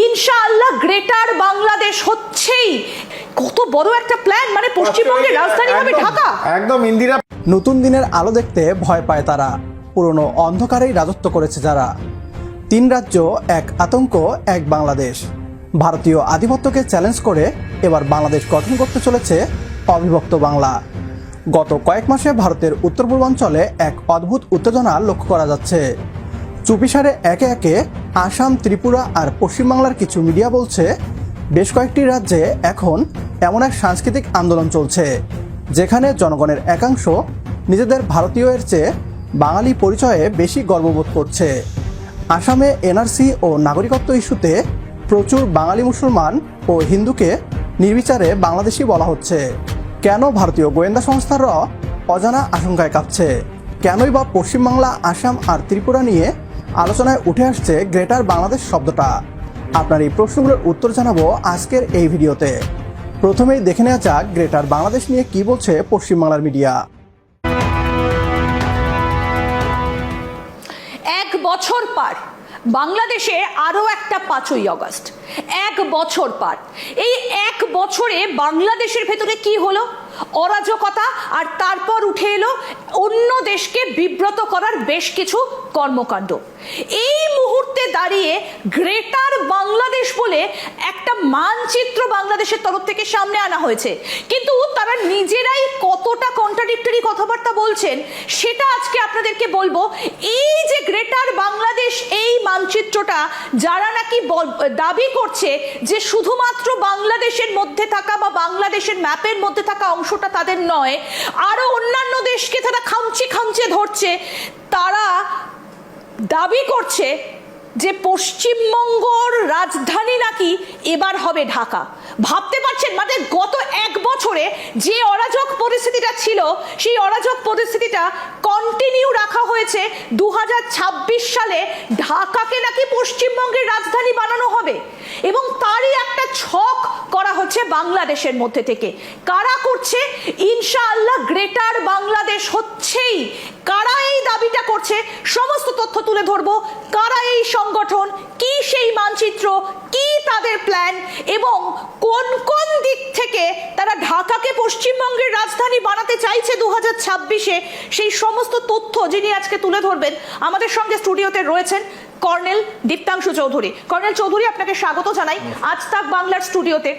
ইনশাআল্লাহ গ্রেটার বাংলাদেশ হচ্ছেই। কত বড় একটা প্ল্যান, মানে পশ্চিমবঙ্গের রাজধানী হবে ঢাকা। একদম ইন্দিরা। নতুন দিনের আলো দেখতে ভয় পায় তারা, পুরনো অন্ধকারেই রাজত্ব করেছে যারা। তিন রাজ্য, এক আতঙ্ক, এক বাংলাদেশ। ভারতীয় আধিপত্যকে চ্যালেঞ্জ করে এবার বাংলাদেশ গঠন করতে চলেছে অবিভক্ত বাংলা। গত কয়েক মাসে ভারতের উত্তর পূর্বাঞ্চলে এক অদ্ভুত উত্তেজনা লক্ষ্য করা যাচ্ছে। চুপিসারে একে একে আসাম, ত্রিপুরা আর পশ্চিমবাংলার কিছু মিডিয়া বলছে বেশ কয়েকটি রাজ্যে এখন এমন এক সাংস্কৃতিক আন্দোলন চলছে যেখানে জনগণের একাংশ নিজেদের ভারতীয়ের চেয়ে বাঙালি পরিচয়ে বেশি গর্ববোধ করছে। আসামে এনআরসি ও নাগরিকত্ব ইস্যুতে প্রচুর বাঙালি মুসলমান ও হিন্দুকে নির্বিচারে বাংলাদেশি বলা হচ্ছে। কেন ভারতীয় গোয়েন্দা সংস্থারও অজানা আশঙ্কায় কাঁপছে? কেনই বা পশ্চিমবাংলা, আসাম আর ত্রিপুরা নিয়ে আলোচনায় উঠে আসছে গ্রেটার বাংলাদেশ শব্দটা? আপনার এই প্রশ্নগুলোর উত্তর জানাবো আজকের এই ভিডিওতে। প্রথমেই দেখে নেওয়া যাক গ্রেটার বাংলাদেশ নিয়ে কি বলছে পশ্চিমবাংলার মিডিয়া। এক বছর পার, বাংলাদেশে আরও একটা 5ই আগস্ট। এক বছর পার, এই এক বছরে বাংলাদেশের ভেতরে কি হলো? অরাজকতা, আর তারপর উঠে এলো অন্য দেশকে বিব্রত করার বেশ কিছু কর্মকাণ্ড। এই মুহূর্তে দাঁড়িয়ে গ্রেটার বাংলাদেশ বলে একটা মানচিত্র বাংলাদেশের তরফ থেকে সামনে আনা হয়েছে, কিন্তু তারা নিজেরাই কতটা কন্ট্রাডিক্টরি কথাবার্তা বলছেন সেটা আজকে আপনাদেরকে বলবো। এই যে গ্রেটার বাংলাদেশ, এই মানচিত্রটা যারা নাকি দাবি করছে যে শুধুমাত্র বাংলাদেশের মধ্যে থাকা বা বাংলাদেশের ম্যাপের মধ্যে থাকা অংশটা তাদের নয়, আরো অন্যান্য দেশকে তারা খামচে খামচে ধরছে। তারা দাবি করছে যে পশ্চিমবঙ্গর রাজধানী নাকি এবার হবে ঢাকা। ভাবতে পারছেন? মানে গত এক বছরে যে অরাজক পরিস্থিতিটা ছিল, সেই অরাজক পরিস্থিতিটা কন্টিনিউ রাখা হয়েছে। 2026 সালে ঢাকাকে নাকি পশ্চিমবঙ্গের রাজধানী বানানো হবে, এবং তারই একটা ছক করা হচ্ছে বাংলাদেশের মধ্যে থেকে। কারা করছে? ইনশাআল্লাহ গ্রেটার বাংলাদেশ হচ্ছেই। কারা এই দাবিটা করছে সমস্ত তথ্য তুলে ধরবো। কারা এই সংগঠন, কি সেই মানচিত্র, কি তাদের প্ল্যান, এবং কোন কোন দিক থেকে তারা ঢাকাকে পশ্চিমবঙ্গের রাজধানী বানাতে চাইছে 2026-এ, সেই সমস্ত তথ্য যিনি আজকে তুলে ধরবেন আমাদের সঙ্গে স্টুডিওতে রয়েছেন কর্নেল দীপ্তাংশু চৌধুরী। কর্নেল চৌধুরী, আপনাকে স্বাগত জানাই আজ তাক বাংলার স্টুডিওতে।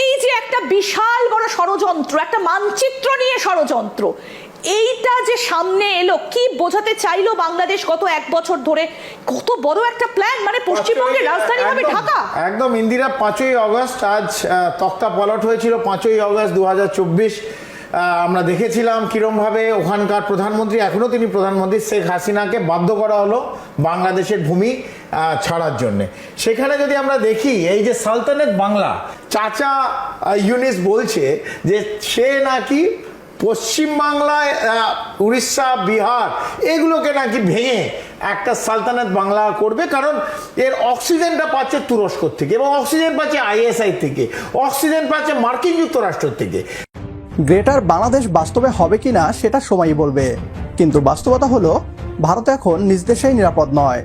এই যে একটা বিশাল বড় ষড়যন্ত্র, একটা মানচিত্র নিয়ে ষড়যন্ত্র, এইটা যে সামনে এলো, কি বোঝাতে চাইলো বাংলাদেশ গত এক বছর ধরে? কত বড় একটা প্ল্যান, মানে পশ্চিমবঙ্গের রাজধানী হবে ঢাকা। একদম ইন্দিরা, 5ই আগস্ট আজ তক্তা পলট হয়েছিল। 5ই আগস্ট 2024 আমরা দেখেছিলাম কিরমভাবে ওখানকার প্রধানমন্ত্রী, এখনও তিনি প্রধানমন্ত্রী, শেখ হাসিনাকে বাধ্য করা হলো বাংলাদেশের ভূমি ছাড়ার জন্যে। সেখানে যদি আমরা দেখি, এই যে সালতানেট বাংলা, চাচা ইউনিস বলছে যে সে নাকি পশ্চিমবাংলায়, উড়িষ্যা, বিহার এগুলোকে নাকি ভেঙে একটা সালতানাত বাংলা করবে, কারণ এর অক্সিজেনটা পাচ্ছে তুরস্ক থেকে, এবং অক্সিজেন পাচ্ছে আইএসআই থেকে, অক্সিজেন পাচ্ছে মার্কিন যুক্তরাষ্ট্র থেকে। গ্রেটার বাংলাদেশ বাস্তবে হবে কিনা সেটা সময়ই বলবে, কিন্তু বাস্তবতা হলো ভারত এখন নিজ দেশেই নিরাপদ নয়।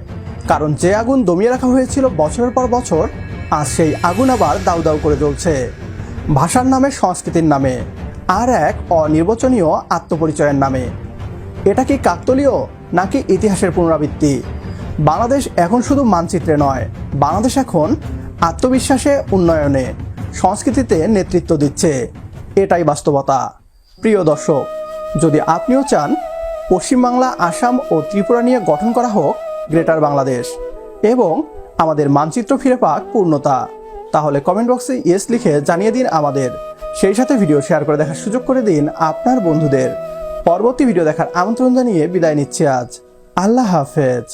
কারণ যে আগুন দমিয়ে রাখা হয়েছিল বছরের পর বছর, আজ সেই আগুন আবার দাউ দাউ করে জ্বলছে। ভাষার নামে, সংস্কৃতির নামে, আর এক অনির্বচনীয় আত্মপরিচয়ের নামে। এটা কি কাকতলীয় নাকি ইতিহাসের পুনরাবৃত্তি? বাংলাদেশ এখন শুধু মানচিত্রে নয়, বাংলাদেশ এখন আত্মবিশ্বাসে, উন্নয়নে, সংস্কৃতিতে নেতৃত্ব দিচ্ছে। এটাই বাস্তবতা। প্রিয় দর্শক, যদি আপনিও চান পশ্চিমবাংলা, আসাম ও ত্রিপুরা নিয়ে গঠন করা হোক গ্রেটার বাংলাদেশ, এবং আমাদের মানচিত্র ফিরে পাক পূর্ণতা, তাহলে কমেন্ট বক্সে ইয়েস লিখে জানিয়ে দিন আমাদের। সেই সাথে ভিডিও শেয়ার করে দেখার সুযোগ করে দিন আপনার বন্ধুদের। পরবর্তী ভিডিও দেখার আমন্ত্রণ জানিয়ে বিদায় নিচ্ছি আজ। আল্লাহ হাফেজ।